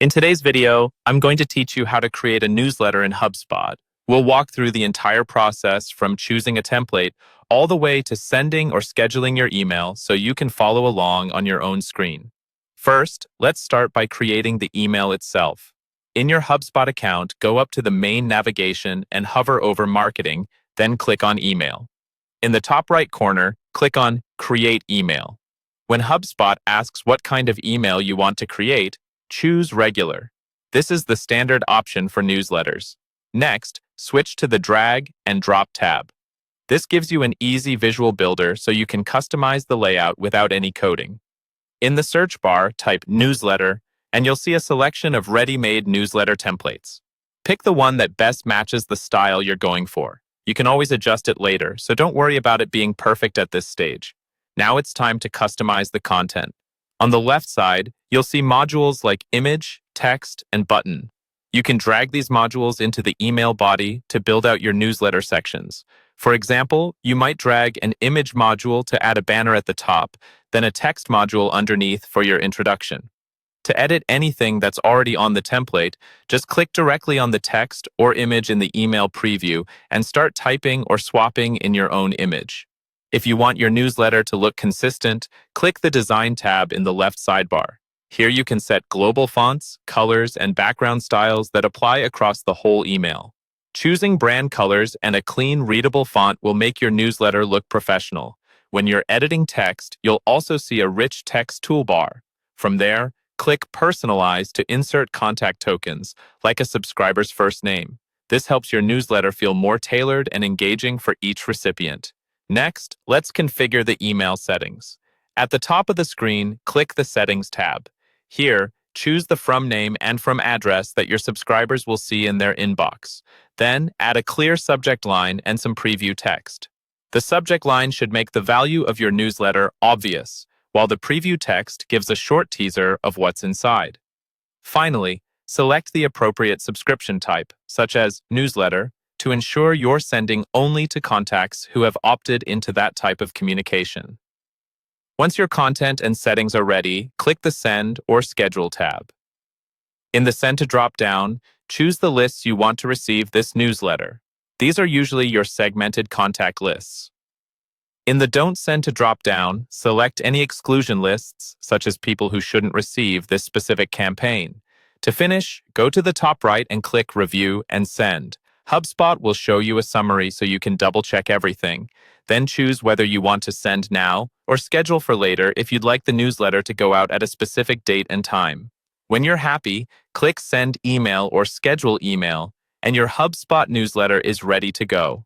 In today's video, I'm going to teach you how to create a newsletter in Hubspot. We'll walk through the entire process from choosing a template all the way to sending or scheduling your email so you can follow along on your own screen. First, let's start by creating the email itself. In your Hubspot account, go up to the main navigation and hover over Marketing, then click on Email. In the top right corner, click on Create Email. When Hubspot asks what kind of email you want to create, choose Regular. This is the standard option for newsletters. Next, switch to the Drag and Drop tab. This gives you an easy visual builder so you can customize the layout without any coding. In the search bar, type Newsletter, and you'll see a selection of ready-made newsletter templates. Pick the one that best matches the style you're going for. You can always adjust it later, so don't worry about it being perfect at this stage. Now it's time to customize the content. On the left side, you'll see modules like Image, Text, and Button. You can drag these modules into the email body to build out your newsletter sections. For example, you might drag an image module to add a banner at the top, then a text module underneath for your introduction. To edit anything that's already on the template, just click directly on the text or image in the email preview and start typing or swapping in your own image. If you want your newsletter to look consistent, click the Design tab in the left sidebar. Here you can set global fonts, colors, and background styles that apply across the whole email. Choosing brand colors and a clean, readable font will make your newsletter look professional. When you're editing text, you'll also see a rich text toolbar. From there, click Personalize to insert contact tokens, like a subscriber's first name. This helps your newsletter feel more tailored and engaging for each recipient. Next, let's configure the email settings. At the top of the screen, click the Settings tab. Here, choose the from name and from address that your subscribers will see in their inbox. Then, add a clear subject line and some preview text. The subject line should make the value of your newsletter obvious, while the preview text gives a short teaser of what's inside. Finally, select the appropriate subscription type, such as newsletter, to ensure you're sending only to contacts who have opted into that type of communication. Once your content and settings are ready, click the Send or Schedule tab. In the Send to drop-down, choose the lists you want to receive this newsletter. These are usually your segmented contact lists. In the Don't Send to drop-down, select any exclusion lists, such as people who shouldn't receive this specific campaign. To finish, go to the top right and click Review and Send. Hubspot will show you a summary so you can double-check everything. Then choose whether you want to send now or schedule for later if you'd like the newsletter to go out at a specific date and time. When you're happy, click Send Email or Schedule Email, and your Hubspot newsletter is ready to go.